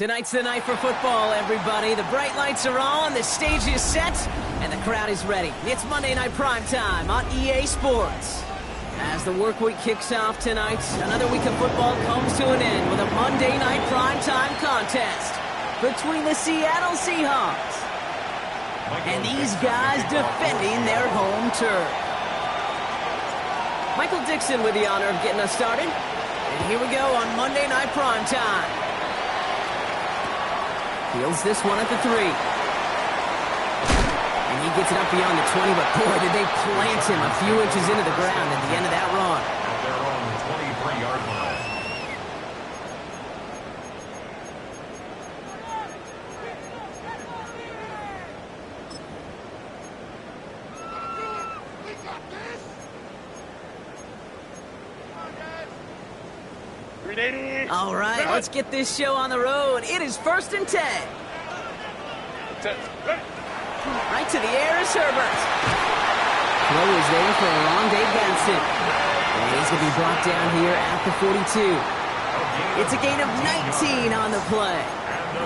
Tonight's the night for football, everybody. The bright lights are on, the stage is set, and the crowd is ready. It's Monday Night Primetime on EA Sports. As the work week kicks off tonight, another week of football comes to an end with a Monday Night Primetime contest between the Seattle Seahawks and these guys defending their home turf. Michael Dixon with the honor of getting us started. And here we go on Monday Night Primetime. Fields this one at the 3. And he gets it up beyond the 20, but boy, did they plant him a few inches into the ground at the end of that run. They're on the 23-yard line. All right, let's get this show on the road. It is 1st and 10. Right to the air is Herbert. Throw is there for Rondé Benson. And he's going to be brought down here at the 42. It's a gain of 19 on the play.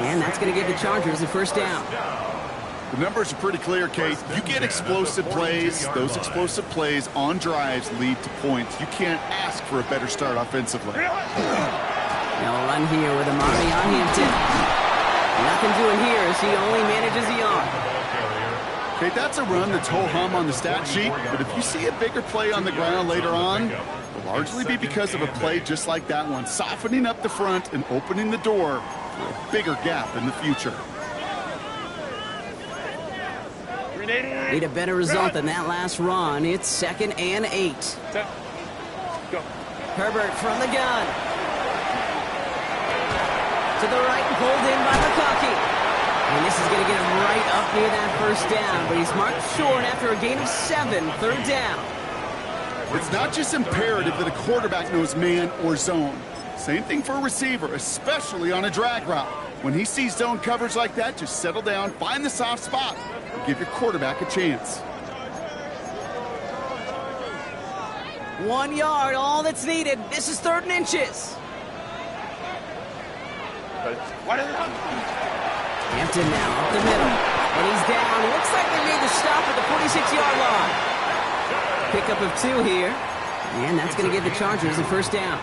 And that's going to give the Chargers the first down. The numbers are pretty clear, Kate. You get explosive plays. Those explosive plays on drives lead to points. You can't ask for a better start offensively. No run here with Amari on Hampton. Nothing doing here as he only manages the arm. Okay, that's a run that's ho-hum on the stat sheet, but if you see a bigger play on the ground later on, it'll largely be because of a play just like that one, softening up the front and opening the door for a bigger gap in the future. Need a better result than that last run. It's 2nd and 8. Herbert from the gun. To the right and pulled in by McConkey. And this is going to get him right up near that first down, but he's marked short after a gain of 7, 3rd down. It's not just imperative that a quarterback knows man or zone. Same thing for a receiver, especially on a drag route. When he sees zone coverage like that, just settle down, find the soft spot, and give your quarterback a chance. 1 yard, all that's needed. This is 3rd and inches. Hampton now up the middle. And he's down. Looks like they made the stop at the 46-yard line. Pickup of 2 here. And that's going to give the Chargers the first down.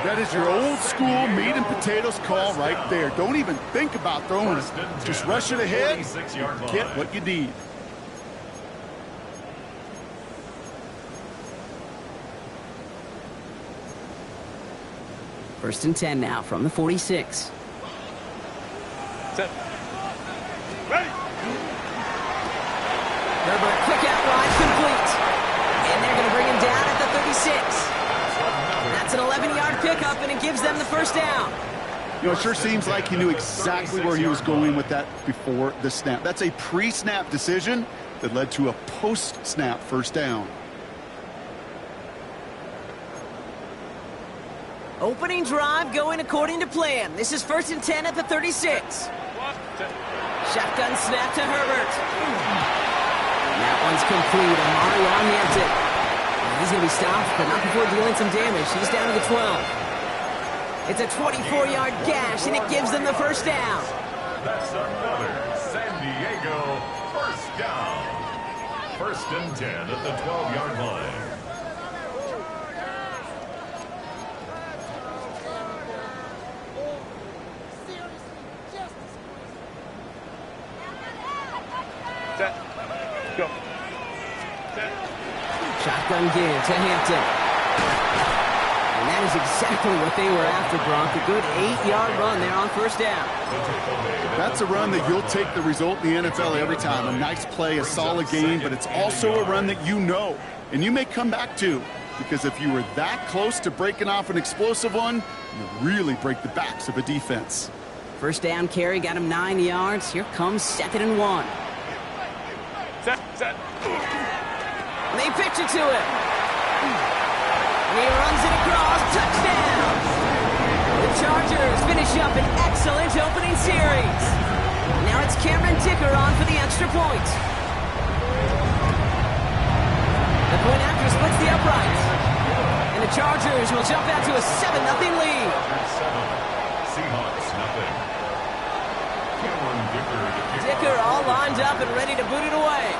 That is your old school meat and potatoes call right there. Don't even think about throwing it. Just rush it ahead and get what you need. First and 10 now from the 46. Set. Ready. Herbert, quick out wide, complete. And they're going to bring him down at the 36. That's an 11-yard pickup, and it gives them the first down. You know, it sure seems like he knew exactly where he was going with that before the snap. That's a pre-snap decision that led to a post-snap first down. Opening drive going according to plan. This is 1st and 10 at the 36. Shotgun snap to Herbert. And that one's complete. Amari on Hampton. He's going to be stopped, but not before dealing some damage. He's down to the 12. It's a 24-yard gash, and it gives them the first down. That's another San Diego first down. 1st and 10 at the 12-yard line. Set. Go. Set. Shotgun give to Hampton. And that is exactly what they were after, Gronk. A good 8-yard run there on first down. That's a run that you'll take the result in the NFL every time. A nice play, a solid game, but it's also a run that you know, and you may come back to, because if you were that close to breaking off an explosive one, you really break the backs of a defense. First down carry got him 9 yards. Here comes 2nd and 1. Set. Set. And they pitch it to him. And he runs it across. Touchdown. The Chargers finish up an excellent opening series. Now it's Cameron Dicker on for the extra point. The point after splits the uprights. And the Chargers will jump out to a 7-0 lead. Seahawks, nothing. Dicker all lined up and ready to boot it away.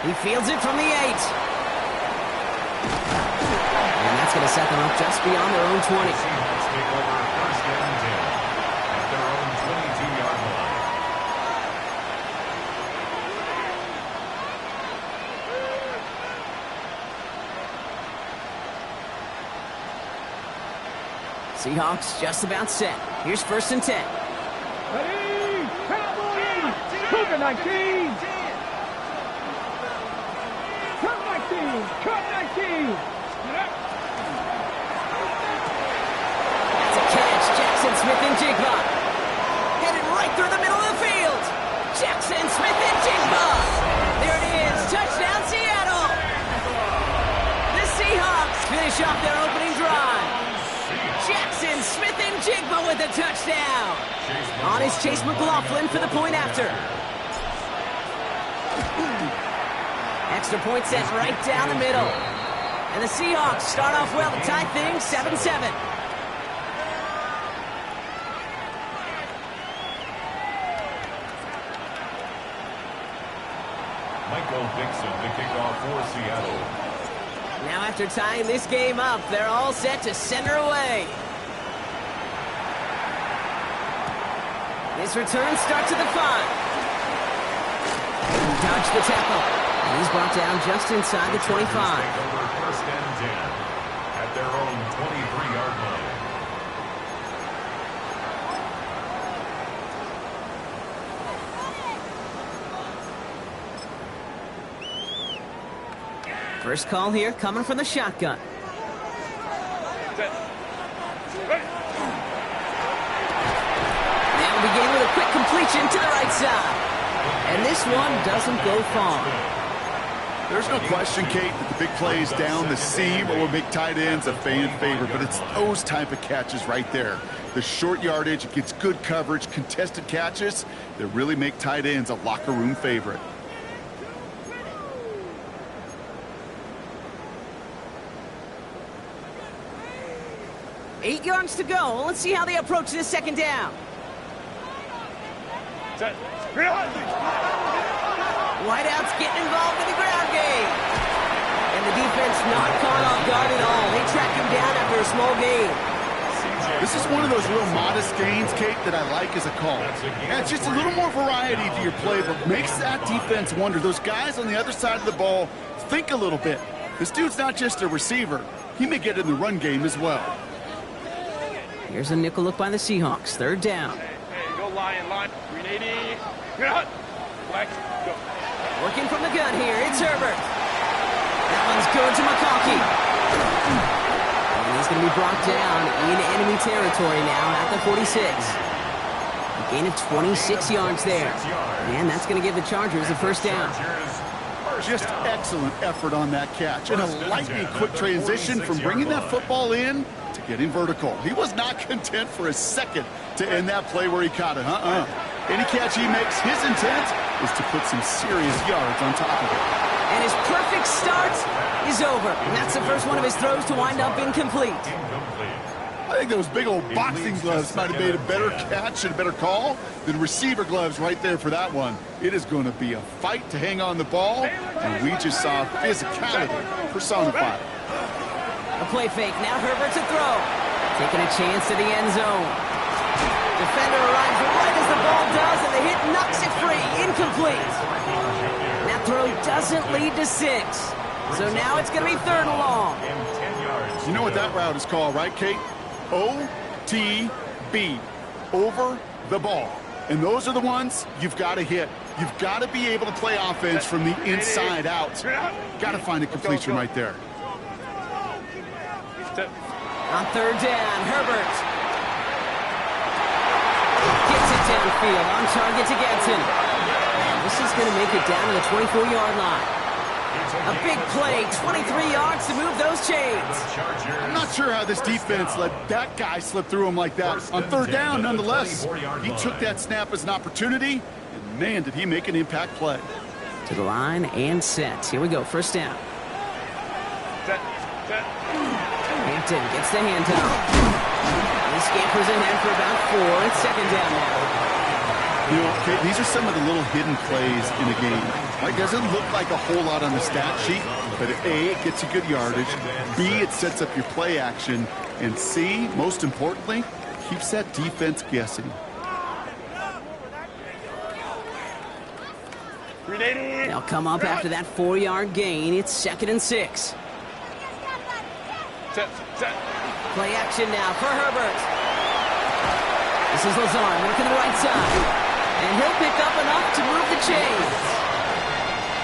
He fields it from the 8. And that's going to set them up just beyond their own 20. Seahawks take over first and 10 at their own 22-yard line. Seahawks just about set. Here's first and 10. Ready, Cowboys! Cougar 19! Cut 19! Cut 19! That's a catch. Jackson Smith and Jigba. Headed right through the middle of the field. Jackson Smith and Jigba. There it is. Touchdown, Seattle. The Seahawks finish off their opening drive. Jackson Smith and Jigba with a touchdown. On is Chase McLaughlin for the point after. Extra point set right down the middle. And the Seahawks start off well to tie things 7-7. Michael Dixon to kick off for Seattle. Now after tying this game up, they're all set to center away. This return starts at the 5. Dodge the tackle. And he's brought down just inside the 25. Take over first and 10 at their own 23-yard line. First call here coming from the shotgun. They'll begin with a quick completion to the right side. And this one doesn't go far. There's no question, Kate, that the big plays down the seam or big tight ends a fan favorite, but it's those type of catches right there. The short yardage, it gets good coverage, contested catches that really make tight ends a locker room favorite. Eight yards to go. Let's see how they approach this second down. Whiteout's getting involved in the ground game. And the defense not caught off guard at all. They track him down after a small gain. This is one of those real modest gains, Kate, that I like as a call. And it's just a little more variety to your playbook. Makes that defense wonder. Those guys on the other side of the ball think a little bit. This dude's not just a receiver. He may get in the run game as well. Here's a nickel look by the Seahawks. Third down. Hey, go line. 380. Good. Flex. Go. Working from the gun here. It's Herbert. That one's good to McConkey. And he's going to be brought down in enemy territory now at the 46. A gain of 26 yards there. And that's going to give the Chargers a first down. Just excellent effort on that catch. And a lightning quick transition from bringing that football in to getting vertical. He was not content for a second to end that play where he caught it. Any catch he makes, his intent is to put some serious yards on top of it. And his perfect start is over. And that's the first one of his throws to wind up incomplete. I think those big old boxing gloves might have made a better catch and a better call than receiver gloves right there for that one. It is going to be a fight to hang on the ball, and we just saw physicality personified. A play fake. Now Herbert to throw. Taking a chance to the end zone. Defender arrives right as the ball does, and the hit knocks it free. Incomplete. That throw doesn't lead to 6. So now it's going to be third and long. You know what that route is called, right, Kate? OTB. Over the ball. And those are the ones you've got to hit. You've got to be able to play offense from the inside out. Got to find a completion right there. On third down, Herbert gets it downfield, on target to Getson. And this is going to make it down to the 24-yard line. A big play, 23 yards to move those chains. I'm not sure how this defense let that guy slip through him like that. On third down, nonetheless, he took that snap as an opportunity, and man, did he make an impact play. To the line and set. Here we go, first down. Set. And Hampton gets the handoff. He scampers ahead for about 4. It's second down now. You know, okay, these are some of the little hidden plays in a game. Right? Doesn't look like a whole lot on the stat sheet, but A, it gets you good yardage. B, it sets up your play action. And C, most importantly, keeps that defense guessing. They'll come up after that 4-yard gain. It's 2nd and 6. Set. Play action now for Herbert. This is Lazard working the right side. And he'll pick up enough to move the chains.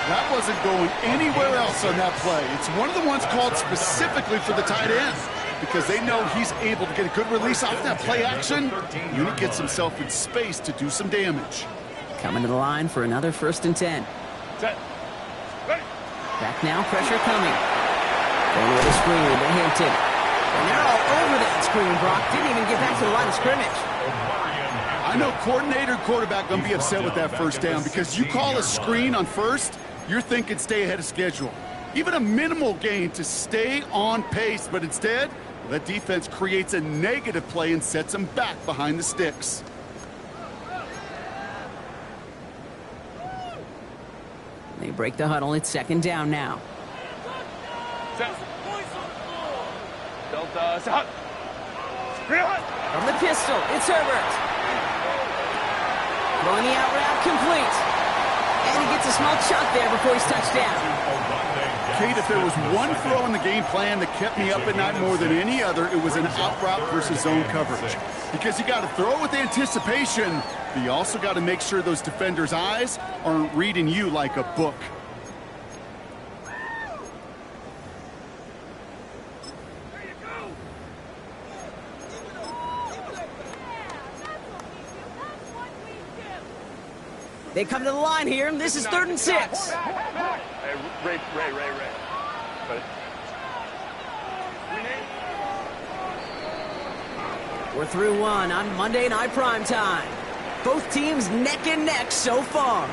That wasn't going anywhere else on that play. It's one of the ones called specifically for the tight end because they know he's able to get a good release off that play action. And he gets himself in space to do some damage. Coming to the line for another 1st and 10. Set. Ready. Back now, pressure coming. Going with a screen to Hampton. And they're all over that screen, Brock. Didn't even get back to the line of scrimmage. I know coordinator and quarterback going to be upset with that first down because you call a screen on first, you're thinking stay ahead of schedule. Even a minimal gain to stay on pace, but instead, that defense creates a negative play and sets them back behind the sticks. They break the huddle. It's 2nd down now. Set. Delta. Set. From the pistol, it's Herbert. Throwing the out route complete. And he gets a small chunk there before he's touched down. Kate, if there was one throw in the game plan that kept me up at night more than any other, it was an out route versus zone coverage. Because you got to throw it with anticipation, but you also got to make sure those defenders' eyes aren't reading you like a book. They come to the line here. This is 3rd and 6. Hey, Ray. Ready. We're through one on Monday Night Primetime. Both teams neck and neck so far.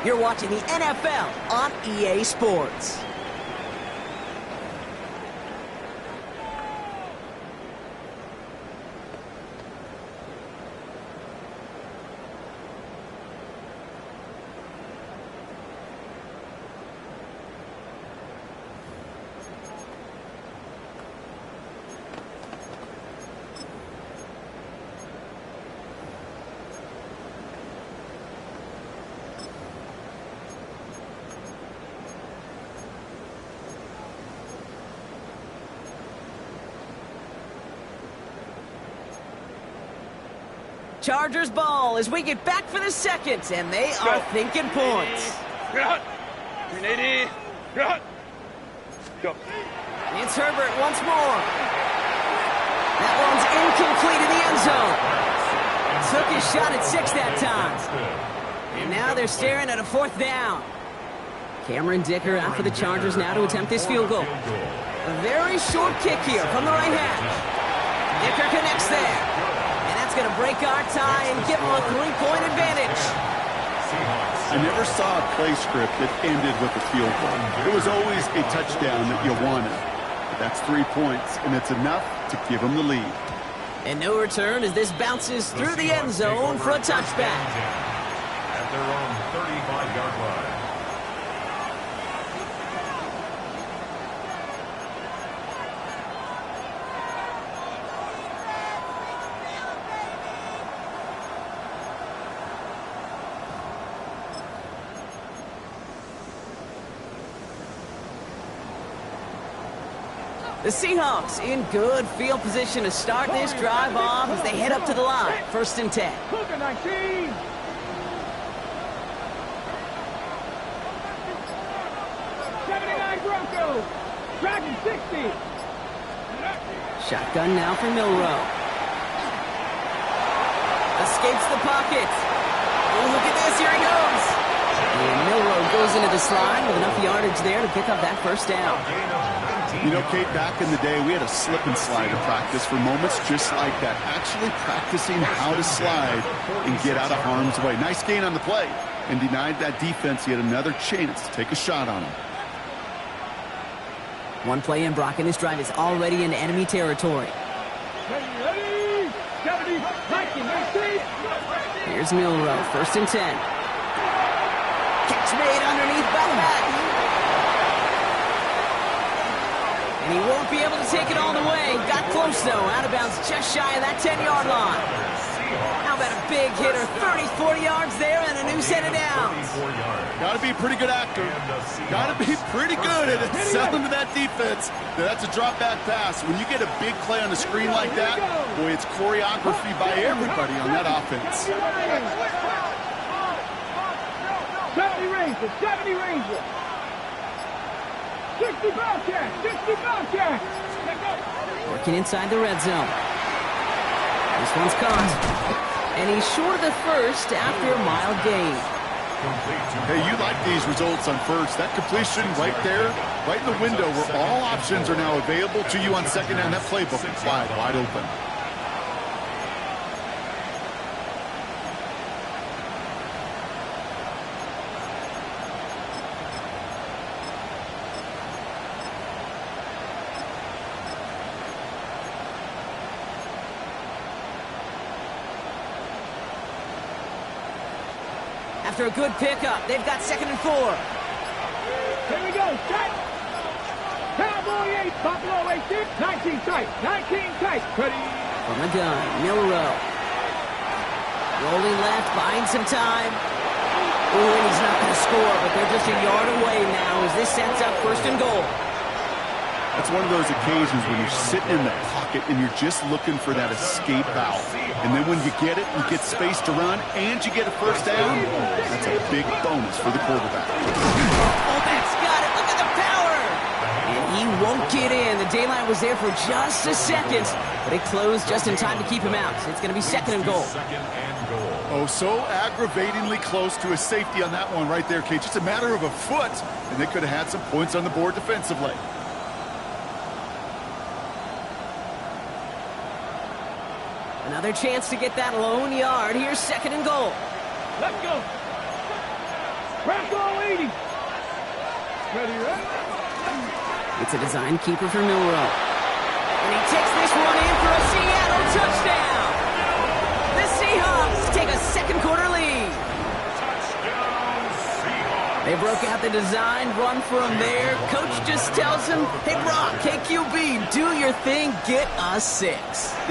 You're watching the NFL on EA Sports. Chargers ball as we get back for the 2nd, and they are thinking points. 380. Go. It's Herbert once more. That one's incomplete in the end zone. Took his shot at 6 that time. And now they're staring at a 4th down. Cameron Dicker out for the Chargers now to attempt this field goal. A very short kick here from the right hash. Dicker connects there. Going to break our tie and give them a 3-point advantage. I never saw a play script that ended with a field goal. It was always a touchdown that you wanted. But that's 3 points, and it's enough to give them the lead. And no return as this bounces through the end zone for a touchback. At their own 35-yard line. The Seahawks in good field position to start this drive off as they head up to the line. 1st and 10. Cougar 19. Broncos. Dragon 60. Shotgun now for Milrow. Escapes the pocket. Oh, look at this. Here he goes. And Milrow goes into the slide with enough yardage there to pick up that 1st down. You know, Kate, back in the day, we had a slip and slide in practice for moments just like that. Actually practicing how to slide and get out of harm's way. Nice gain on the play and denied that defense yet another chance to take a shot on him. One play in, Brock, and this drive is already in enemy territory. Ready, 70, 19, 18. Here's Milrow, 1st and 10. Catch made underneath by the back. And he won't be able to take it all the way. Got close, though. Out of bounds just shy of that 10-yard line. How about a big hitter? 34 yards there and a new set of downs. Got to be a pretty good actor. Got to be pretty good at selling to that defense. That's a drop back pass. When you get a big play on the screen like that, boy, it's choreography by everybody on that offense. 70 Ranger, 70 Ranger. 60 Bobcat, 60 Bobcat. Working inside the red zone. This one's caught. And he's short of the first after a mild gain. Hey, you like these results on first. That completion right there, right in the window where all options are now available to you on second down. That playbook is wide open. After a good pickup, they've got 2nd and 4. Here we go, set. Cowboy 8, Buffalo 18, 19 tight, 19 tight. Ready. From the gun, Milrow. Rolling left, buying some time. Ooh, and he's not going to score, but they're just a yard away now as this sets up 1st and goal. That's one of those occasions when you're sitting in the pocket and you're just looking for that escape valve. And then when you get it, you get space to run, and you get a first down. That's a big bonus for the quarterback. Oh, that's got it. Look at the power. And he won't get in. The daylight was there for just a second, but it closed just in time to keep him out. It's going to be 2nd and goal. Oh, so aggravatingly close to a safety on that one right there, Kate. Just a matter of a foot, and they could have had some points on the board defensively. Another chance to get that lone yard. Here's 2nd and goal. Let's go. Bracco 80. Ready, ready. It's a design keeper for Milrow. And he takes this one in for a Seattle touchdown. The Seahawks take a 2nd quarter lead. They broke out the design, run from there. Coach just tells him, hey, Brock, hey, QB, do your thing, get us 6.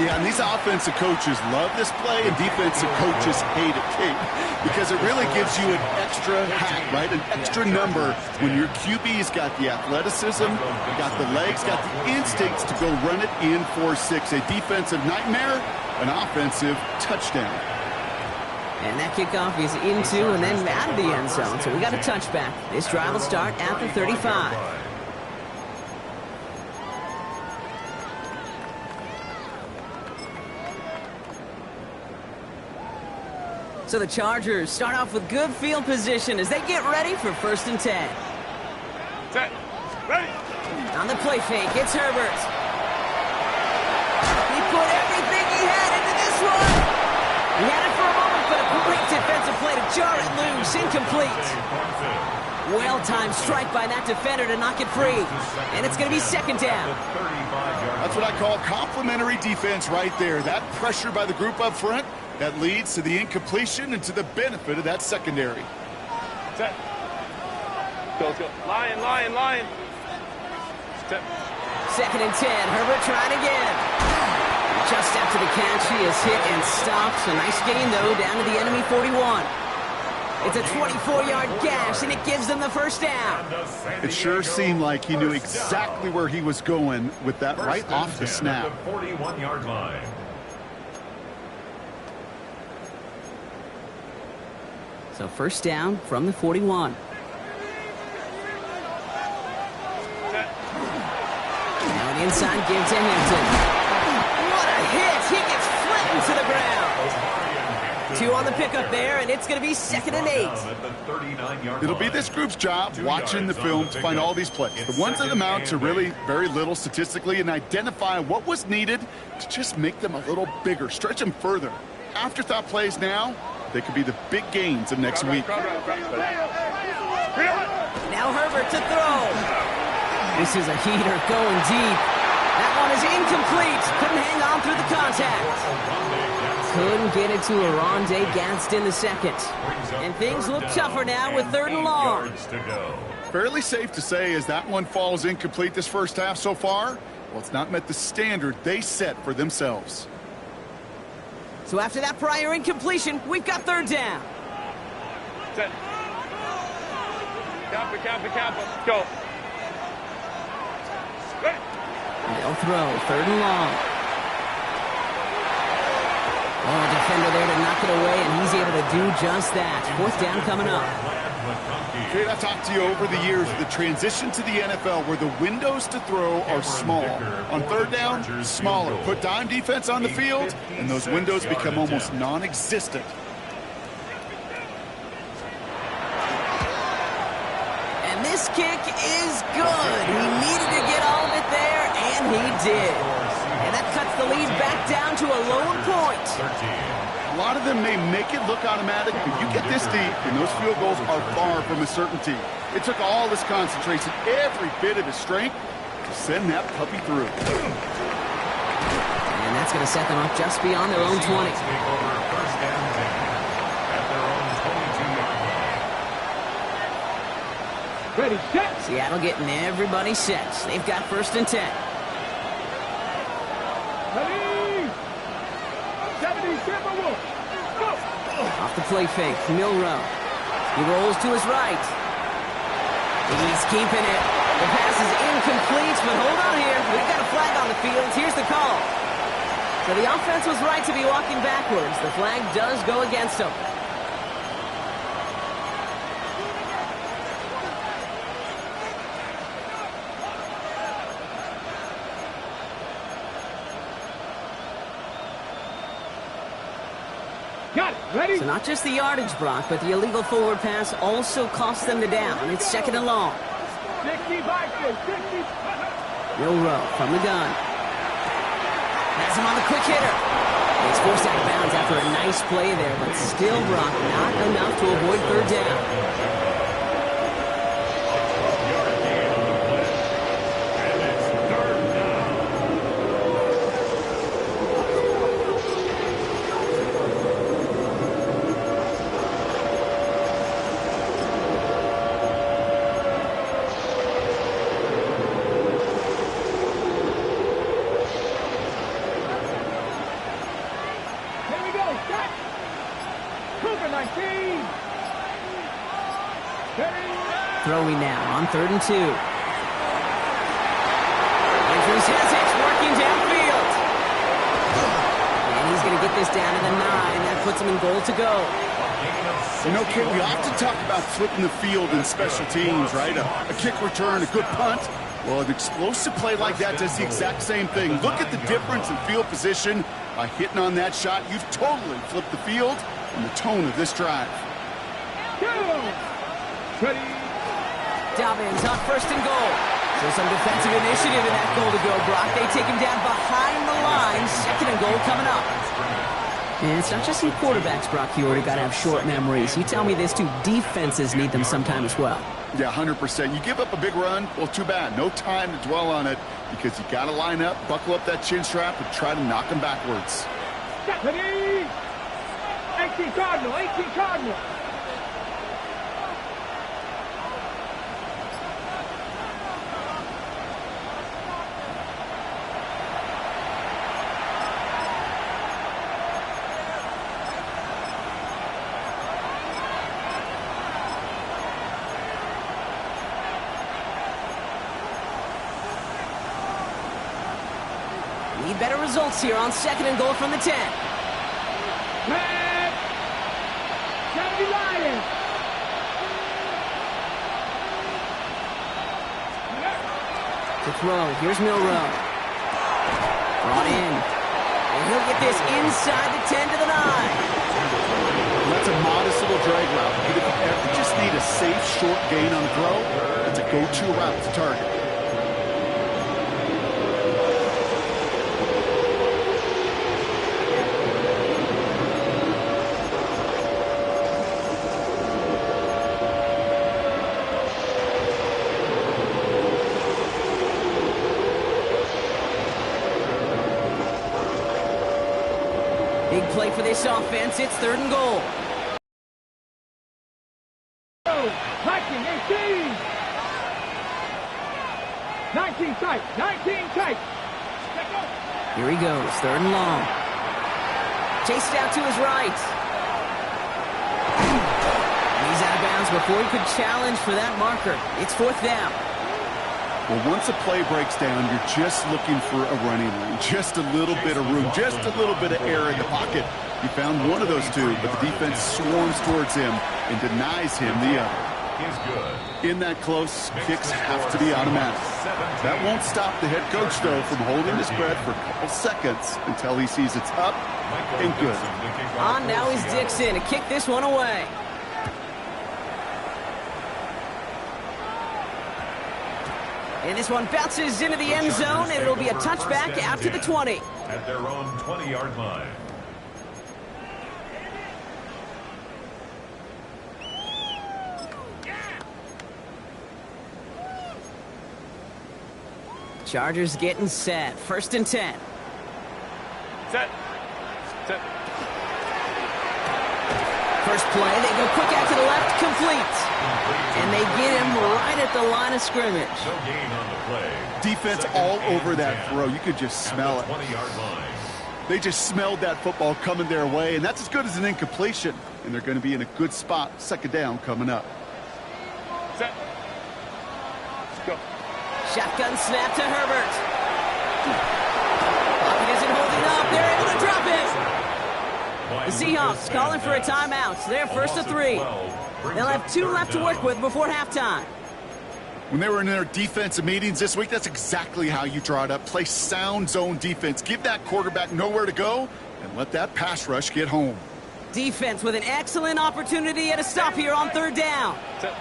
Yeah, and these offensive coaches love this play, and defensive coaches hate it, Kate, because it really gives you an extra hack, right, an extra number when your QB's got the athleticism, got the legs, got the instincts to go run it in for 6. A defensive nightmare, an offensive touchdown. And that kickoff is into and then out of the end zone. So we got a touchback. This drive will start at the 35. So the Chargers start off with good field position as they get ready for 1st and 10. Set. Ready. On the play fake, it's Herbert. He put everything he had into this one. He had it for a moment, but a great defensive play to jar it loose. Incomplete. Well-timed strike by that defender to knock it free. And it's going to be 2nd down. That's what I call complimentary defense right there. That pressure by the group up front, that leads to the incompletion and to the benefit of that secondary. Set. Go, let's go. Lion, lion, lion. Set. 2nd and 10. Herbert trying again. Just after the catch, he is hit and stopped. A nice gain, though, down to the enemy 41. It's a 24-yard gash, and it gives them the 1st down. It sure seemed like he knew exactly where he was going with that right off the snap. 41-yard line. So 1st down from the 41. Now an inside give to Hampton. What a hit! He gets flattened to the ground. 2 on the pickup there, and it's going to be 2nd and 8. It'll be this group's job watching the film to find all these plays. The ones that amount to really very little statistically, and identify what was needed to just make them a little bigger, stretch them further. Afterthought plays now, they could be the big gains of next week. Now Herbert to throw. This is a heater going deep. That one is incomplete. Couldn't hang on through the contact. Couldn't get it to Aronde Gadsden the second. And things look tougher now with 3rd and long. Fairly safe to say as that one falls incomplete this first half so far, well, it's not met the standard they set for themselves. So after that prior incompletion, we've got 3rd down. Set. Kappa. Go. Ready. They'll throw 3rd and long. Oh, a defender there to knock it away, and he's able to do just that. 4th down coming up. Jade, I've talked to you over the years of the transition to the NFL where the windows to throw are small. On 3rd down, smaller. Put dime defense on the field, and those windows become almost non-existent. And this kick is good. He needed to get all of it there, and he did. And that cuts the lead back down to a lone point. A lot of them may make it look automatic, but you get this deep, and those field goals are far from a certainty. It took all his concentration, every bit of his strength, to send that puppy through. And that's going to set them up just beyond their own 20. Ready, set. Seattle getting everybody set. They've got 1st and 10. Ready. 70, Timberwolves. Go. Off the play fake, Milrow. He rolls to his right. He's keeping it. The pass is incomplete, but hold on here. We've got a flag on the field. Here's the call. So the offense was right to be walking backwards. The flag does go against them. Got it. Ready. So not just the yardage, Brock, but the illegal forward pass also cost them the down. It's 2nd and long. 65, 60. Yerr from the gun. Has him on the quick hitter. He's forced out of bounds after a nice play there, but still, Brock, not enough to avoid 3rd down. Throwing now on 3rd and 2. Andrews has it, working downfield. And he's going to get this down to the 9. That puts him in goal to go. You know, Kid, we often talk about flipping the field in special teams, right? A kick return, a good punt. Well, an explosive play like that does the exact same thing. Look at the difference in field position. By hitting on that shot, you've totally flipped the field and the tone of this drive. Ready. Dobbins on 1st and goal. So some defensive initiative in that goal to go, Brock. They take him down behind the line. 2nd and goal coming up. And it's not just in quarterbacks, Brock. You already got to have short memories. You tell me this too. Defenses need them sometime as well. Yeah, 100%. You give up a big run, well, too bad. No time to dwell on it because you got to line up, buckle up that chin strap, and try to knock them backwards. Ready. 18 Cardinal, 18 Cardinal. Need better results here on 2nd and goal from the 10. Red. 70 Lions. To throw, here's Milrow. Brought in. And he'll get this inside the 10 to the 9. That's a modest little drag route. But if you ever just need a safe, short gain on throw, it's a go-to route to target. Big play for this offense. It's 3rd and goal. 19 tight, 19 tight. Here he goes, 3rd and long. Chased out to his right. And he's out of bounds before he could challenge for that marker. It's 4th down. Well, once a play breaks down, you're just looking for a running lane. Just a little bit of room, just a little bit of air in the pocket. You found one of those two, but the defense swarms towards him and denies him the other. Is good. In that close, kicks have to be automatic. That won't stop the head coach, though, from holding his breath for a couple seconds until he sees it's up and good. On now is Dixon to kick this one away. And this one bounces into the end zone, and it'll be a touchback out to the 20. At their own 20-yard line. Chargers getting set. 1st and 10. Set. Set. First play, they go quick out to the left, complete. And they get him right at the line of scrimmage. No gain on the play. Defense all over that throw. You could just smell it. 20-yard line. They just smelled that football coming their way, and that's as good as an incompletion. And they're going to be in a good spot. 2nd down coming up. Set. Let's go. Shotgun snap to Herbert. Pocket isn't holding up. They're able to drop it. The Seahawks calling for a timeout. They're 1st and 3. They'll have 2 left to work with before halftime. When they were in their defensive meetings this week, that's exactly how you draw it up. Play sound zone defense. Give that quarterback nowhere to go, and let that pass rush get home. Defense with an excellent opportunity at a stop here on 3rd down. Set.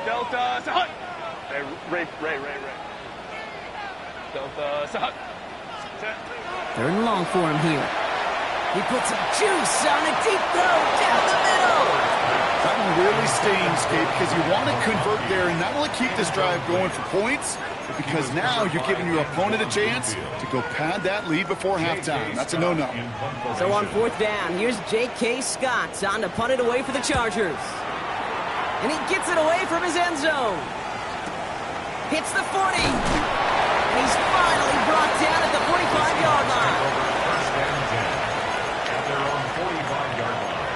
Delta, Sahut. Ray. Delta, Sahut. Set. 3rd and long for him here. He puts some juice on a deep throw down the middle. That one really stings, Gabe, because you want to convert there and not only keep this drive going for points, but because now you're giving your opponent a chance to go pad that lead before halftime. That's a no-no. So on 4th down, here's J.K. Scott on to punt it away for the Chargers. And he gets it away from his end zone. Hits the 40. And he's finally brought down at the 45-yard line. 1st and 10. At their own 45-yard line.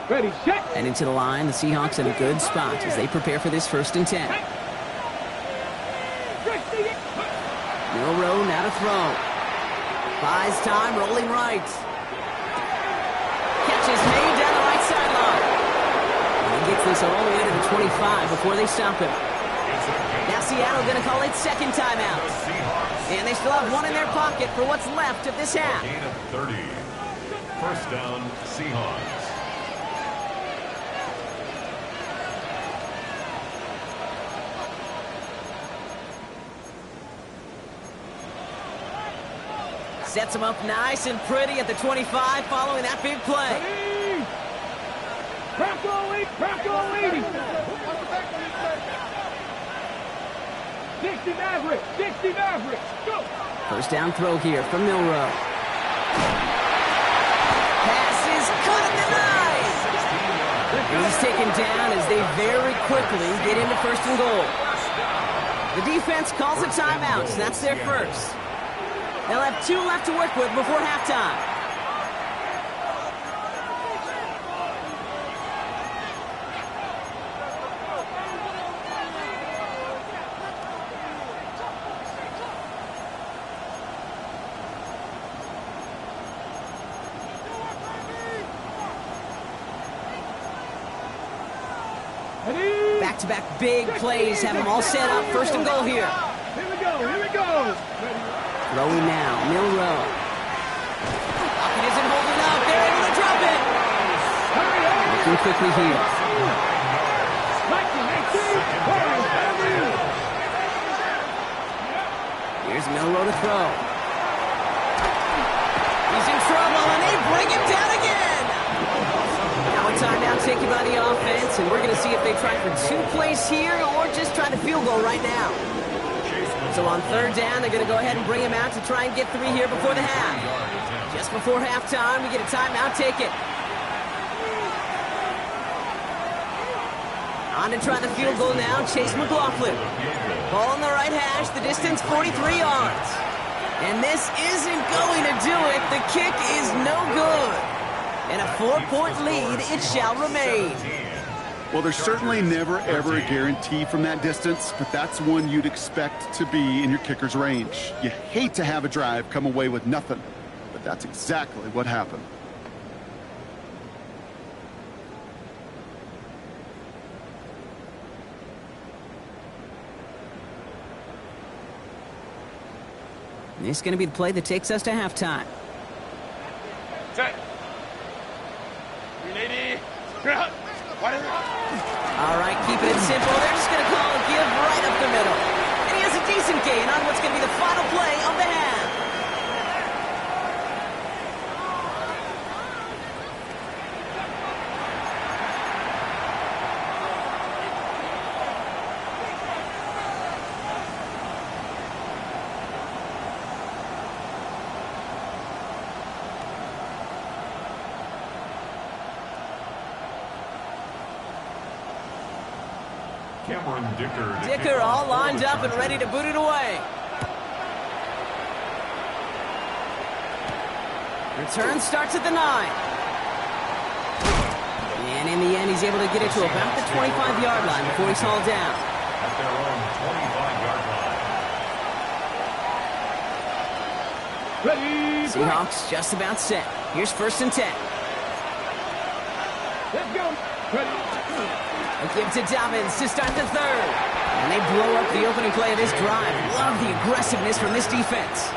Ready, set. And into the line, the Seahawks in a good spot as they prepare for this 1st and 10. Milrow now to throw. Buys time, rolling right. Catch is made down the right sideline. And he gets this all the way to the 25 before they stop him. Now Seattle going to call it 2nd timeout. And they still have 1 in their pocket for what's left of this half. Gain of 30. 1st down, Seahawks. Sets him up nice and pretty at the 25 following that big play. Bronco 80. 60 Maverick. Go. 1st down throw here from Milrow. Pass is caught at the 9. And he's taken down as they very quickly get into 1st and goal. The defense calls a timeout, so that's their first. They'll have 2 left to work with before halftime. Back-to-back big plays have them all set up. 1st and goal here. Here we go. Throwing now, Milrow. Pocket isn't holding up. They're able to drop it. Looking quickly here. Here's Milrow to throw. He's in trouble, and they bring him down again. Now a timeout taken by the offense, and we're going to see if they try for 2 plays here or just try to field goal right now. So on third down, they're going to go ahead and bring him out to try and get 3 here before the half. Just before halftime, we get a timeout. Take it. On to try the field goal now, Chase McLaughlin. Ball on the right hash, the distance 43 yards. And this isn't going to do it. The kick is no good. And a 4-point lead, it shall remain. Well, there's certainly never, ever a guarantee from that distance, but that's one you'd expect to be in your kicker's range. You hate to have a drive come away with nothing, but that's exactly what happened. This is going to be the play that takes us to halftime. Set. 380. All right, keeping it simple. They're just going to call a give right up the middle. And he has a decent gain on what's going to be the final play of the half. Dicker all lined up and ready to boot it away. Return starts at the 9. And in the end, he's able to get it to about the 25-yard line before he's hauled down. At their own 25-yard line. Ready. Seahawks just about set. Here's 1st and 10. Let's go. Ready. A give to Dobbins to start the 3rd. And they blow up the opening play of this drive. Love the aggressiveness from this defense.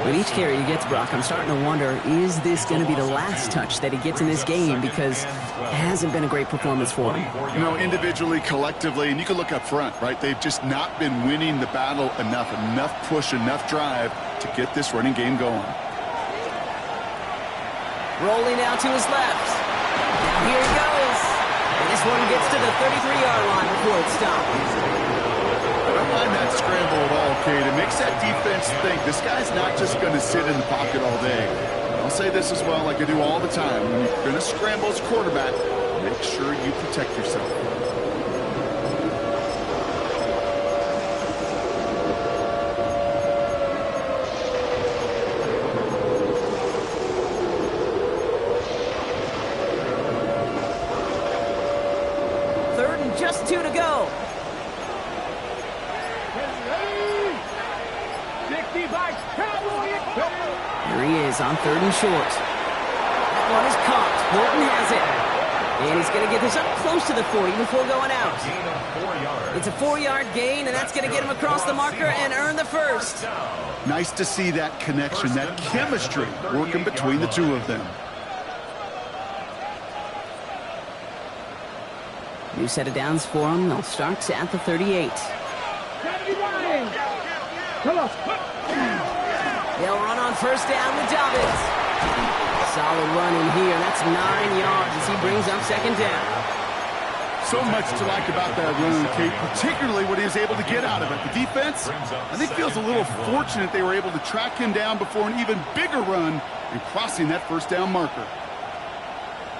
With each carry he gets, Brock, I'm starting to wonder, is this going to be the last touch that he gets in this game? Because it hasn't been a great performance for him. You know, individually, collectively, and you can look up front, right? They've just not been winning the battle enough push, enough drive to get this running game going. Rolling out to his left. Now here he goes. And this one gets to the 33-yard line before it stops. I don't mind that scramble at all, Kate. It makes that defense think this guy's not just going to sit in the pocket all day. I'll say this as well, like I do all the time. When you're going to scramble as quarterback, make sure you protect yourself. Third and just 2 to go. Here he is on 3rd and short. That one is caught. Morton has it. And he's going to get this up close to the 40 before going out. It's a 4-yard gain, and that's going to get him across the marker and earn the 1st. Nice to see that connection, that chemistry working between the two of them. New set of downs for him. They'll start at the 38. Come on. They'll run on 1st down with Dobbins. Solid run in here. That's 9 yards as he brings up 2nd down. So much to like about that run, Kate, particularly what he was able to get out of it. The defense, I think, feels a little fortunate they were able to track him down before an even bigger run and crossing that 1st down marker.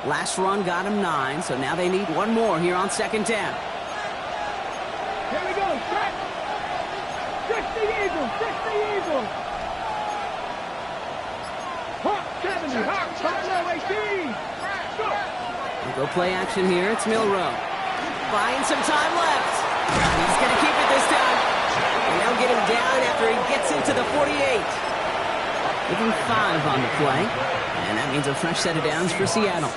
Last run got him 9, so now they need one more here on 2nd down. Here we go. Set. 60 Eagles. 60 Eagles. Hawk 70. Hawk 18. Go. We'll go play action here. It's Milrow. Buying some time left. He's going to keep it this time. And they'll get him down after he gets into the 48. Give him 5 on the play. And that means a fresh set of downs for Seattle.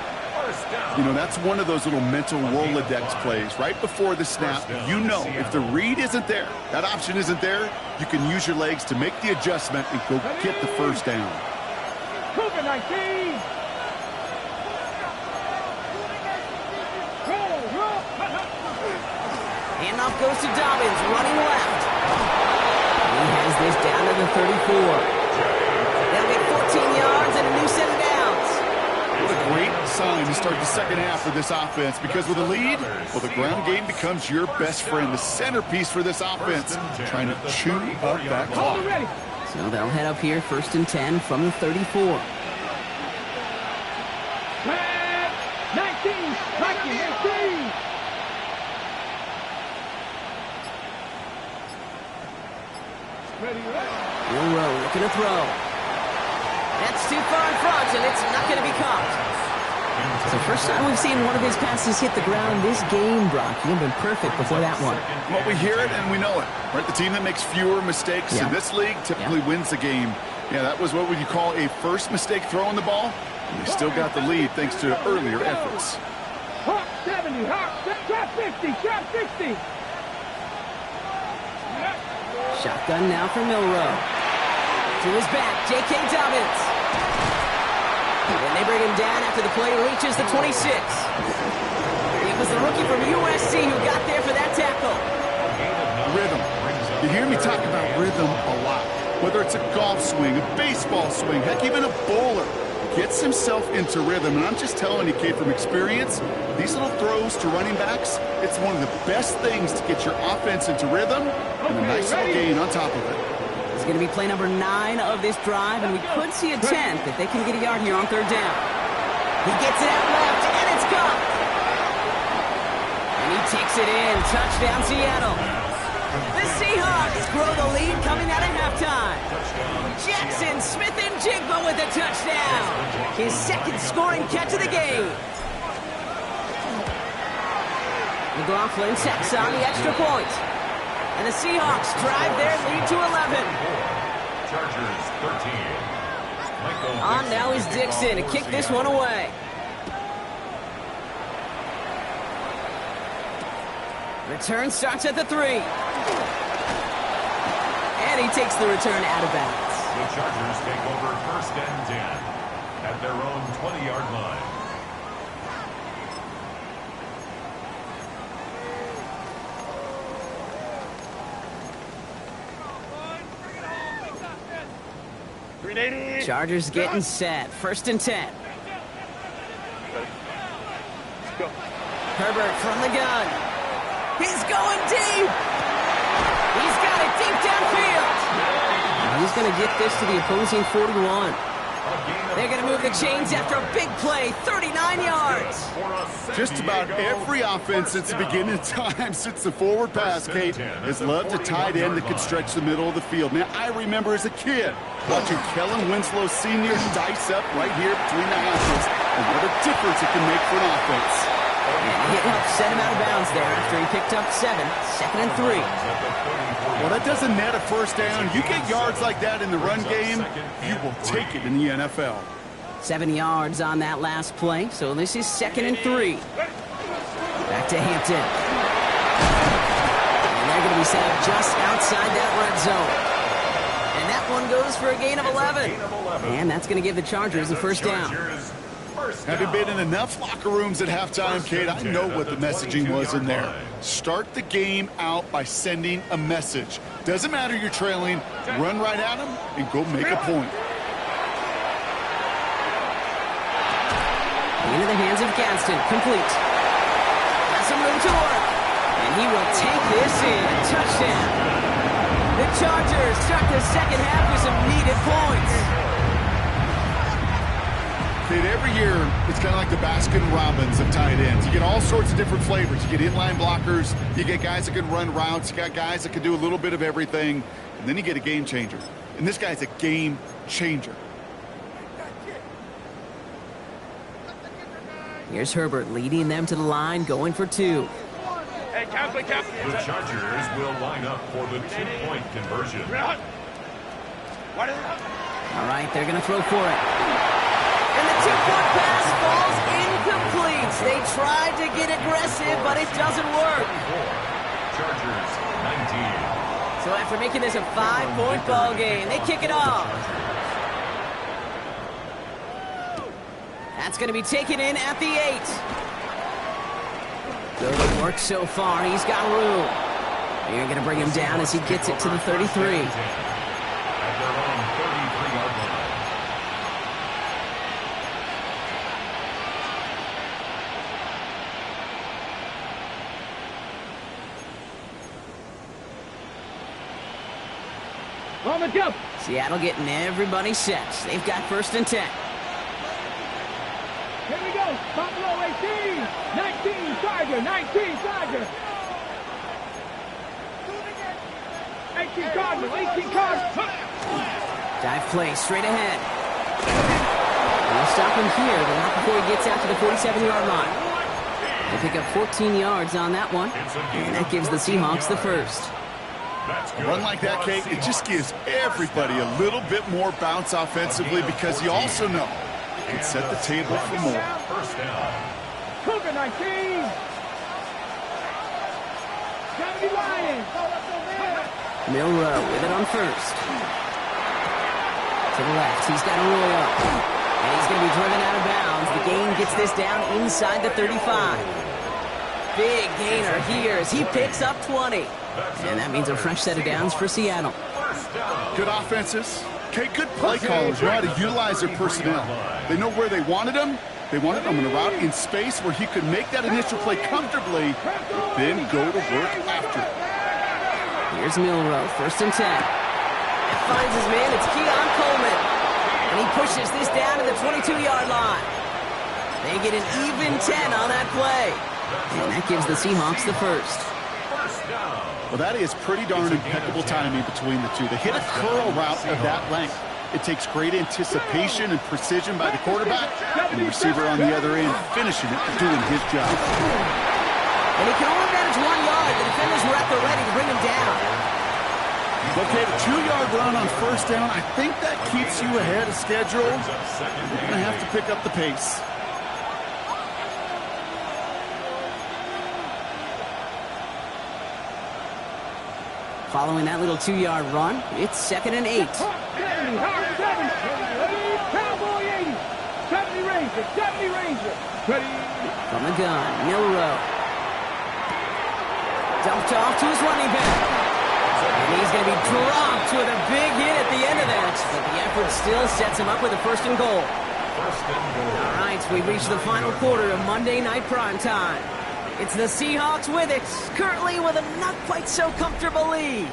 You know, that's one of those little mental Rolodex plays. Right before the snap, you know if the read isn't there, that option isn't there, you can use your legs to make the adjustment and go get the 1st down. Cougar 19. Handoff goes to Dobbins, running left. He has this down to the 34. They'll get 14 yards and a new set of downs. What a great sign to start the second half for this offense because with a lead, well, the ground game becomes your best friend, the centerpiece for this offense, trying to chew up that clock. So they'll head up here, 1st and 10 from the 34. 19, striking, 18. Yerr looking to throw. That's too far in front, and it's not going to be caught. It's the first time we've seen one of his passes hit the ground this game, Brock. He'd been perfect before that one. Well, we hear it and we know it. Right? The team that makes fewer mistakes in this league typically wins the game. Yeah, that was what would you call a first mistake throwing the ball. And they still got the lead thanks to earlier efforts. Hawk 70, Hawk, trap 50, trap 60. Shotgun now for Milroe. To his back, J.K. Dobbins. And they bring him down after the play reaches the 26. It was the rookie from USC who got there for that tackle. Rhythm. You hear me talk about rhythm a lot. Whether it's a golf swing, a baseball swing, heck, even a bowler gets himself into rhythm. And I'm just telling you, kid, from experience, these little throws to running backs, it's one of the best things to get your offense into rhythm and a nice little gain on top of it. It's going to be play number 9 of this drive, and we could see a 10th if they can get a yard here on 3rd down. He gets it out left, and it's gone. And he takes it in. Touchdown, Seattle. The Seahawks grow the lead coming out of halftime. Jackson Smith-Njigba with a touchdown. His second scoring catch of the game. McLaughlin tacks on the extra point. And the Seahawks drive their lead to 11. Chargers 13. On now is Dixon to kick this one away. Return starts at the 3. And he takes the return out of bounds. The Chargers take over 1st and 10 at their own 20-yard line. Chargers getting set. 1st and 10. Herbert from the gun. He's going deep. He's got it deep downfield. He's going to get this to the opposing 41. They're going to move the chains after a big play, 39 yards. Just about every offense since the beginning of time, since the forward pass, Kate, has loved a tight end that could stretch the middle of the field. Man, I remember as a kid watching Kellen Winslow Sr. dice up right here between the hashes, and what a difference it can make for an offense. And he helped set him out of bounds there after he picked up 7. 2nd and 3. Well, that doesn't net a first down. You get yards like that in the run game, you will take it in the NFL. 7 yards on that last play, so this is 2nd and 3. Back to Hampton. And they're going to be set up just outside that red zone. And that one goes for a gain of 11. And that's going to give the Chargers the first down. Having been in enough locker rooms at halftime, Kate, I know what the messaging was in there. Start the game out by sending a message. Doesn't matter you're trailing, run right at them and go make a point. Into the hands of Gadsden, complete. Has some room to work. And he will take this in. Touchdown. The Chargers start the second half with some needed points. Kate, every year, it's kind of like the Baskin-Robbins of tight ends. You get all sorts of different flavors. You get inline blockers. You get guys that can run routes. You got guys that can do a little bit of everything. And then you get a game changer. And this guy's a game changer. Here's Herbert leading them to the line, going for 2. Hey, Captain. The Chargers will line up for the 2-point conversion. All right, they're going to throw for it. And the 2-point pass falls incomplete. They tried to get aggressive, but it doesn't work. Chargers 19. So after making this a 5-point ball game, they kick it off. That's going to be taken in at the 8. Good work so far. He's got room. You're going to bring him down as he gets it to the 33. At their own 33-yard line. on the jump. Seattle getting everybody set. They've got 1st and 10. Here we go. Buffalo 18. 19 Charger. 19 Charger. 18 Cardinals. 18 Cardinals. Dive play straight ahead. They'll stop him here, but not before he gets out to the 47-yard line. They pick up 14 yards on that one, and that gives the Seahawks the 1st. A run like that, Kate, it just gives everybody a little bit more bounce offensively because you also know it can set the table for more. First down. Cougar 19. 70 Lions. Milrow with it on 1st. To the left, he's got to roll up. And he's going to be driven out of bounds. The gain gets this down inside the 35. Big gainer here as he picks up 20. And that means a fresh set of downs for Seattle. Good offenses. Okay, good play callers know how to utilize their personnel. They know where they wanted them. They wanted them in a route in space where he could make that initial play comfortably, then go to work after it. Here's Milrow, 1st and 10. Finds his man, it's Keon Coleman. And he pushes this down to the 22-yard line. They get an even 10 on that play. And that gives the Seahawks the 1st. Well, that is pretty darn impeccable timing between the two. They hit a curl route of that length. It takes great anticipation and precision by the quarterback, and the receiver on the other end finishing it, doing his job. And he can only manage 1 yard. The defenders were at the ready to bring him down. Okay, the 2-yard run on 1st down, I think that keeps you ahead of schedule. You're going to have to pick up the pace. Following that little 2-yard run, it's 2nd and 8. 70, Cowboy 80. 70 Ranger. 70 Ranger. Ready. From the gun, Milrow. Dumped off to his running back. And he's going to be dropped with a big hit at the end of that. But the effort still sets him up with a 1st and goal. All right, we reached the final quarter of Monday Night Primetime. It's the Seahawks with it, currently with a not quite so comfortable lead.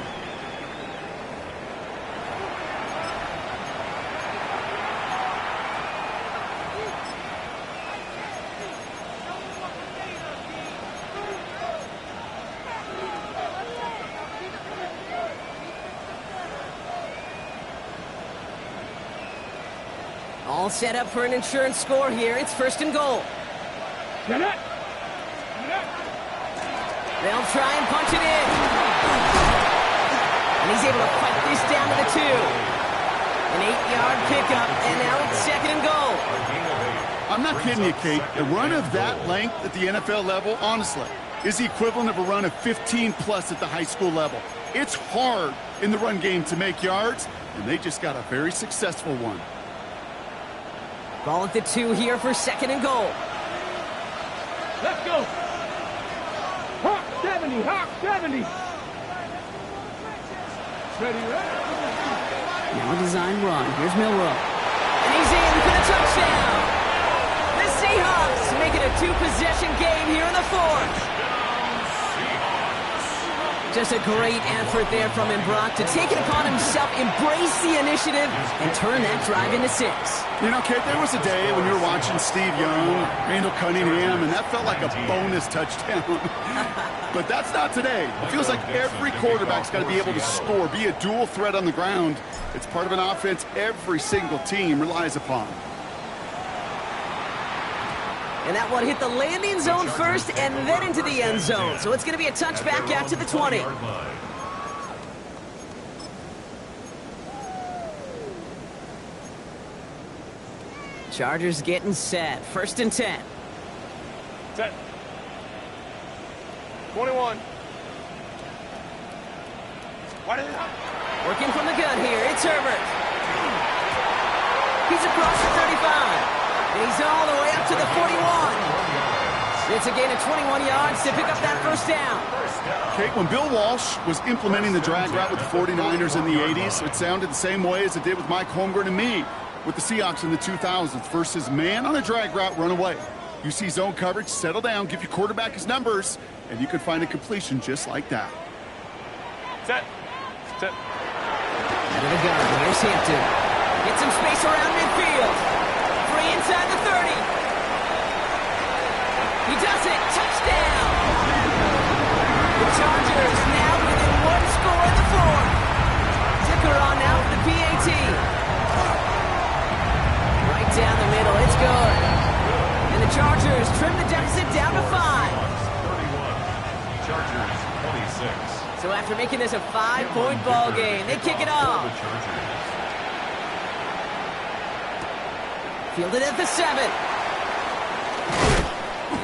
All set up for an insurance score here. It's 1st and goal. They'll try and punch it in. And he's able to fight this down to the 2. An 8-yard pickup, and now it's 2nd and goal. I'm not kidding you, Kate. A run of that length at the NFL level, honestly, is the equivalent of a run of 15-plus at the high school level. It's hard in the run game to make yards, and they just got a very successful one. Ball at the 2 here for 2nd and goal. Let's go. Hawk 70. Hawk 70. Ready, Now a design run. Here's Milrow. And he's in for the touchdown. The Seahawks make it a 2-possession game here in the 4th. Just a great effort there from him, Brock, to take it upon himself, embrace the initiative, and turn that drive into 6. You know, Kate, there was a day when you were watching Steve Young, Randall Cunningham, and that felt like a bonus touchdown. But that's not today. It feels like every quarterback's got to be able to score, be a dual threat on the ground. It's part of an offense every single team relies upon. And that one hit the landing zone first and then into the end zone. So it's going to be a touchback out to the 20. Chargers getting set. 1st and 10. Set. 21. Working from the gun here. It's Herbert. He's across the 35. And he's all the way up to the 41. It's a gain of 21 yards to pick up that 1st down. Kate, when Bill Walsh was implementing the drag route with the 49ers in the 80s, it sounded the same way as it did with Mike Holmgren and me with the Seahawks in the 2000s versus man on a drag route, run away. You see zone coverage, settle down, give your quarterback his numbers, and you can find a completion just like that. Set. Set. Out of the gun, here's Hampton. Get some space around midfield. Free inside the 30. He does it. Touchdown. The Chargers now within one score in the fourth. Ticker on now for the PAT. Right down the middle. It's good. And the Chargers trim the deficit down to 5. 31. Chargers 26. So after making this a 5-point ball game, they kick it off. Fielded at the 7.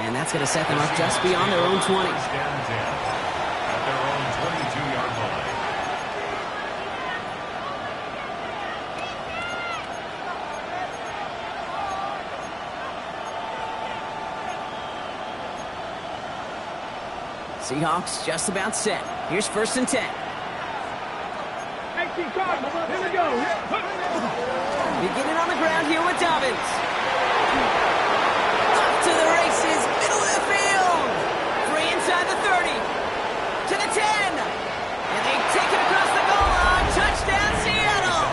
And that's going to set them up just beyond their own 20. At their own 22-yard line. Seahawks just about set. Here's 1st and 10. 18 Cardinals. Here we go. Beginning on the ground here with Dobbins. Off to the races, middle of the field. Free inside the 30. To the 10. And they take it across the goal line. Touchdown, Seattle.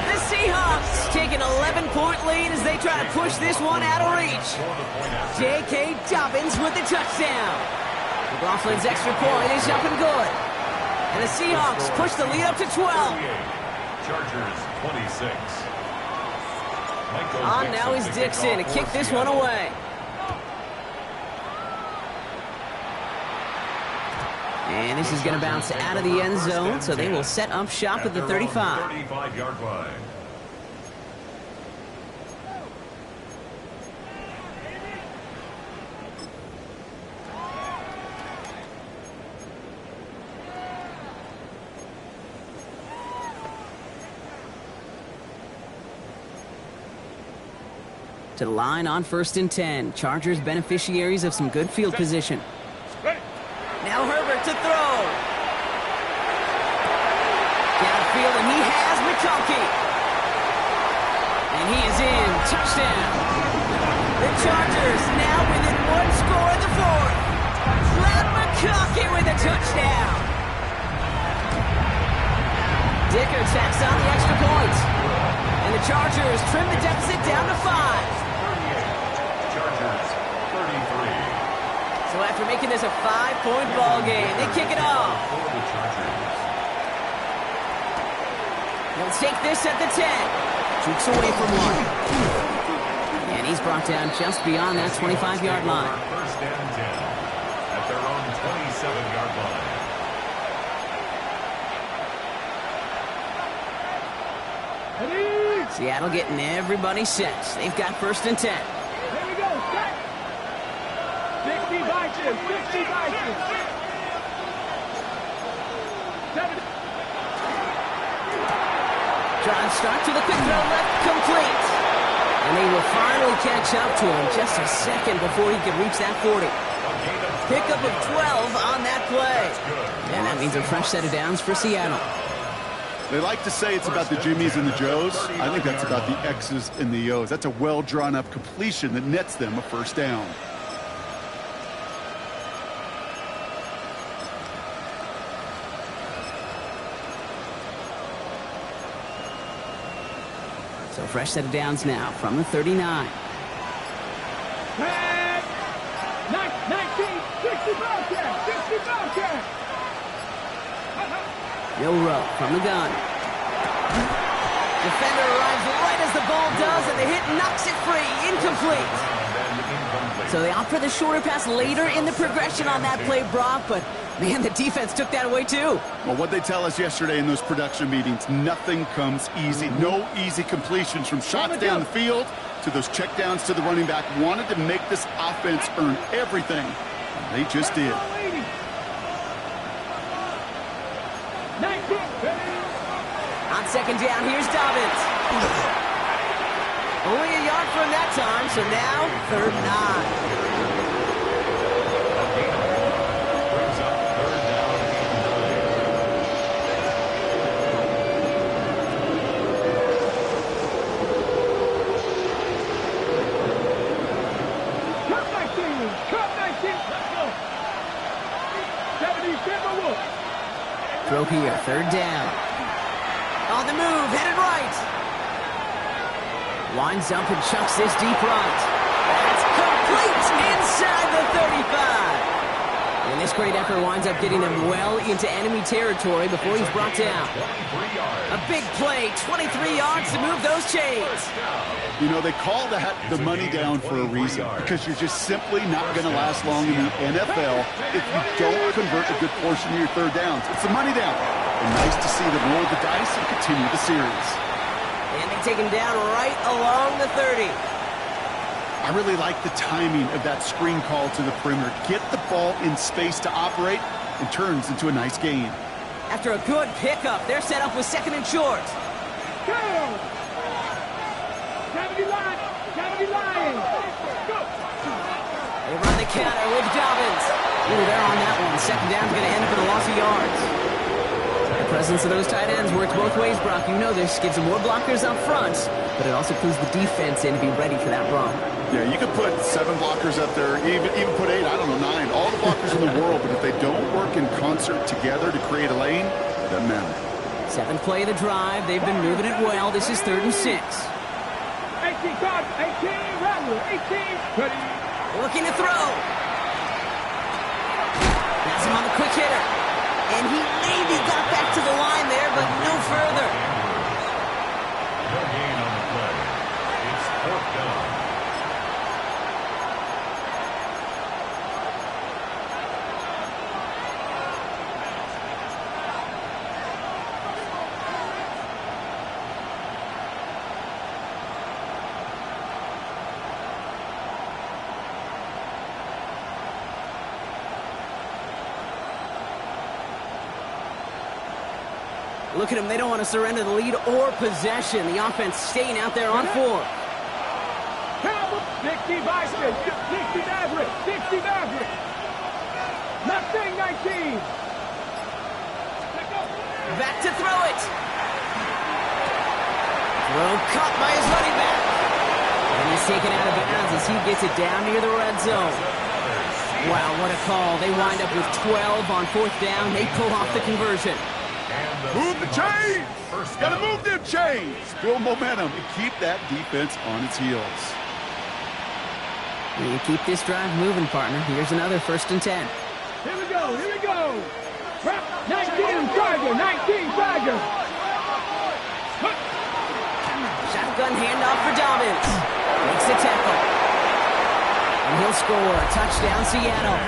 The Seahawks take an 11-point lead as they try to push this one out of reach. J.K. Dobbins with the touchdown. McLaughlin's extra point is up and good. And the Seahawks push the lead up to 12. Chargers 26. On now is Dixon to kick this one away. And this is going to bounce out of the end zone, so they will set up shop at the 35. 35-yard line. To the line on 1st and 10. Chargers beneficiaries of some good field position. Now Herbert to throw. Downfield, and he has McConkey. And he is in. Touchdown. The Chargers now within one score in the fourth. Brad McConkey with a touchdown. Dicker tacks on the extra point. And the Chargers trim the deficit down to 5. Chargers 33. So after making this a 5-point ball game, they kick it off. He'll take this at the 10. Jukes away from one. And he's brought down just beyond that 25-yard line. 1st and 10 at their own 27-yard line. Seattle getting everybody set. They've got 1st and 10. Here we go. Set. 60 Vikings. 60 Vikings. 70. Trying to start to the quick throw left, complete. And they will finally catch up to him just a second before he can reach that 40. Pickup of 12 on that play. And that means a fresh set of downs for Seattle. They like to say it's about the Jimmies and the Joes. I think that's about the X's and the O's. That's a well-drawn-up completion that nets them a 1st down. So fresh set of downs now from the 39. 19, 60 Bobcat, 60 Bobcat. Yerr from the gun. Defender arrives right as the ball does, and the hit knocks it free. Incomplete. So they opt for the shorter pass later in the progression on that play, Brock, but man, the defense took that away too. Well, what they tell us yesterday in those production meetings, nothing comes easy. No easy completions from shots down the field to those checkdowns to the running back. Wanted to make this offense earn everything. And they just did. On 2nd down, here's Dobbins. Only a yard from that time, so now 3rd and 9. Brings up 3rd down Cup 19, let's go. 70 Timberwolves. Throw here, 3rd down. On the move, headed right. Winds up and chucks this deep right. That's complete inside the 35. And this great effort winds up getting them well into enemy territory before he's brought down. A big play, 23 yards to move those chains. You know, they call that the money down for a reason, because you're just simply not going to last long in the NFL if you don't convert a good portion of your third downs. It's the money down. And nice to see them roll the dice and continue the series. And they take him down right along the 30. I really like the timing of that screen call to the perimeter. Get the ball in space to operate and turns into a nice gain. After a good pickup, they're set up with second and short. Go! 70 line! 70 line! Go! They run the counter with Dobbins. Ooh, they're on that one. Second down's going to end up in a loss of yards. The presence of those tight ends works both ways, Brock. You know this. Gives them more blockers up front, but it also clues the defense in to be ready for that run. Yeah, you could put 7 blockers up there, even put 8, I don't know, 9. All the blockers in the world, but if they don't work in concert together to create a lane, it doesn't matter. 7th play of the drive. They've been moving it well. This is 3rd and 6. 18 cards, 18, Rattler, 18, 30. Looking to throw. That's him on the quick hitter. And he maybe got back to the line there, but no further. No gain on the play. It's 4th down. Look at them. They don't want to surrender the lead or possession. The offense staying out there on 4. 60 Bison, 60 Maverick, 60 Maverick. Mustang 19. Back to throw it. Throw caught by his running back. And he's taken out of bounds as he gets it down near the red zone. Wow, what a call. They wind up with 12 on 4th down. They pull off the conversion. Move the chains! Gotta move them chains! Build momentum and keep that defense on its heels. You keep this drive moving, partner. Here's another 1st and 10. Here we go, here we go. 19 Charger, 19 Charger. Shotgun handoff for Dobbins. Makes the tackle. And he'll score. Touchdown, Seattle.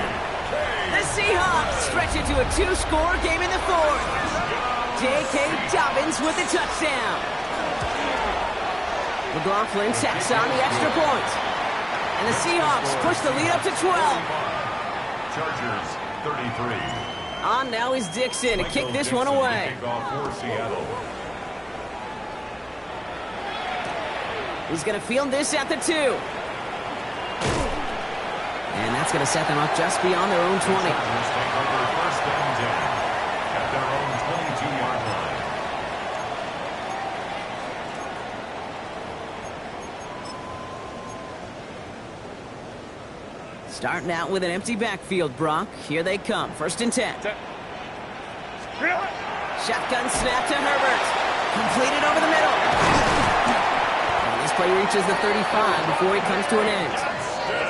The Seahawks stretch it to a 2-score game in the 4th. J.K. Dobbins with the touchdown. McLaughlin tacks on the extra point. And the Seahawks push the lead up to 12. Chargers 33. On now is Dixon to kick this one away. He's going to field this at the 2. And that's going to set them up just beyond their own 20. At their own 22-yard line. Starting out with an empty backfield, Brock. Here they come. 1st and 10. Shotgun snap to Herbert. Completed over the middle. And this play reaches the 35 before it comes to an end.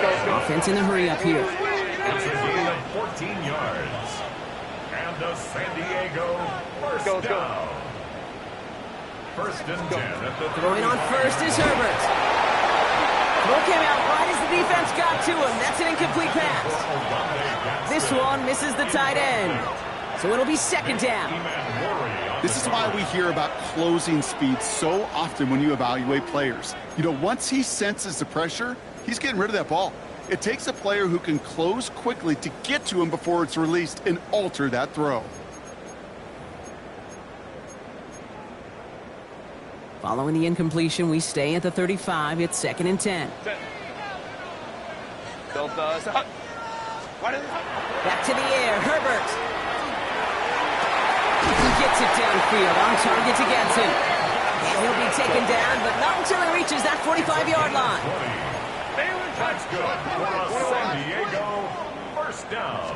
Offense in the hurry up here. It's a gain of 14 yards. And the San Diego first down. 1st and 10 at the 30. Throwing on first is Herbert. Throw came out right as the defense got to him. That's an incomplete pass. This one misses the tight end. So it'll be 2nd down. This is why we hear about closing speed so often when you evaluate players. You know, once he senses the pressure, he's getting rid of that ball. It takes a player who can close quickly to get to him before it's released and alter that throw. Following the incompletion, we stay at the 35. It's 2nd and 10. Back to the air, Herbert. He gets it downfield, on target to Getson. And he'll be taken down, but not until he reaches that 45-yard line. That's good for a San Diego first down.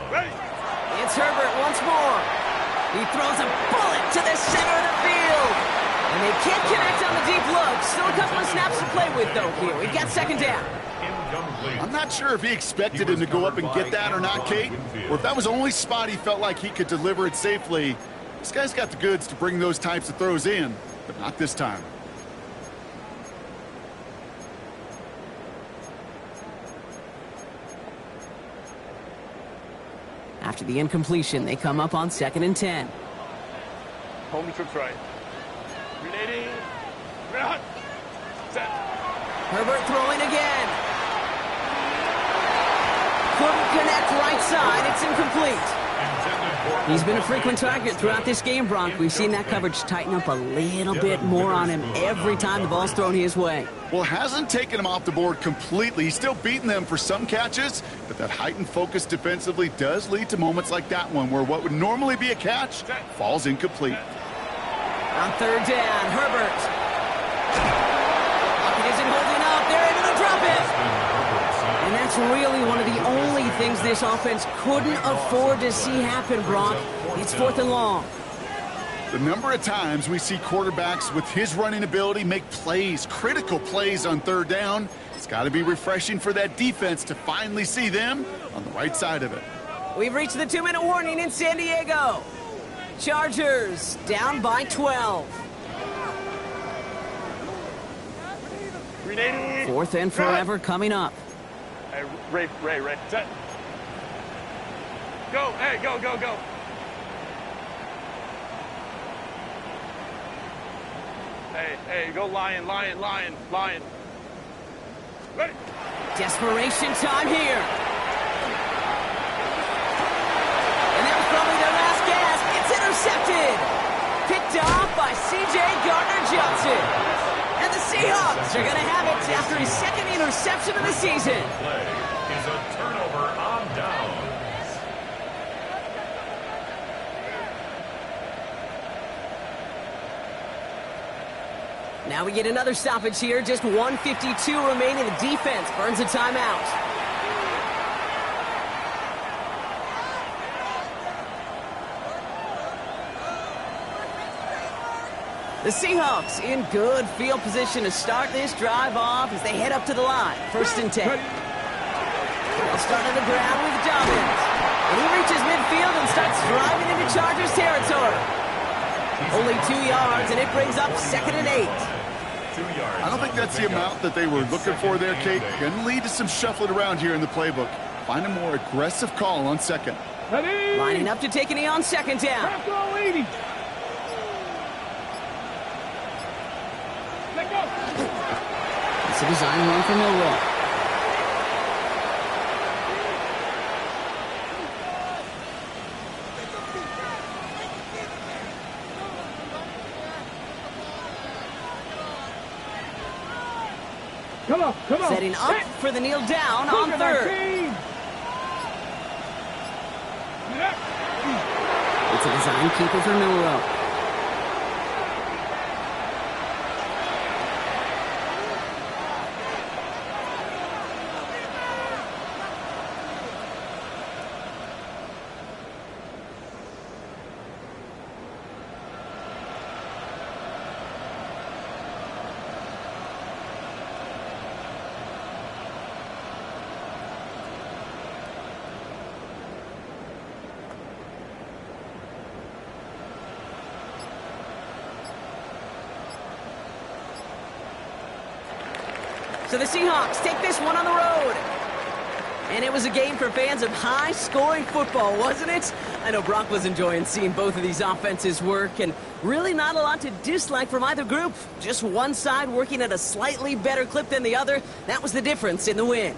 It's Herbert once more. He throws a bullet to the center of the field. And they can't connect on the deep look. Still a couple of snaps to play with, though, here. We've got second down. I'm not sure if he expected him to go up and get that or not, Kate, or if that was the only spot he felt like he could deliver it safely. This guy's got the goods to bring those types of throws in, but not this time. After the incompletion, they come up on 2nd and 10. Homie trips right. Grenading. Run. Set. Herbert throwing again. Couldn't connect right side. It's incomplete. He's been a frequent target throughout this game, Bronk. We've seen that coverage tighten up a little bit more on him every time the ball's thrown his way. Well, hasn't taken him off the board completely. He's still beating them for some catches, but that heightened focus defensively does lead to moments like that one where what would normally be a catch falls incomplete. On 3rd down, Herbert. Pocket isn't holding up. They're able to drop it. And that's really one of the only things this offense couldn't afford to see happen, Brock. It's 4th and long. The number of times we see quarterbacks with his running ability make plays, critical plays on 3rd down, it's got to be refreshing for that defense to finally see them on the right side of it. We've reached the 2-minute warning in San Diego. Chargers down by 12. Grenading. 4th and forever coming up. Hey, Ray. Set. Go. Hey, go. Hey, go Lion. Ready. Desperation time here. And that was probably their last gasp. It's intercepted. Picked off by C.J. Gardner-Johnson. And the Seahawks are going to have it after his 2nd interception of the season. Play is a turnover on downs. Now we get another stoppage here. Just 1:52 remaining. The defense burns a timeout. The Seahawks in good field position to start this drive off as they head up to the line. 1st and 10. They'll start on the ground with Dobbins. And he reaches midfield and starts driving into Chargers territory. Only 2 yards, and it brings up 2nd and 8. I don't think that's the amount that they were looking for there, Kate. Going to lead to some shuffling around here in the playbook. Find a more aggressive call on 2nd. Ready? Lining up to take a knee on 2nd down. Tackle 80. Let go. It's a design run for Millwall. Come on. Setting up for the kneel down on 3rd. It's a design keeper for Millwall. So the Seahawks take this one on the road. And it was a game for fans of high-scoring football, wasn't it? I know Brock was enjoying seeing both of these offenses work, and really not a lot to dislike from either group. Just one side working at a slightly better clip than the other. That was the difference in the win.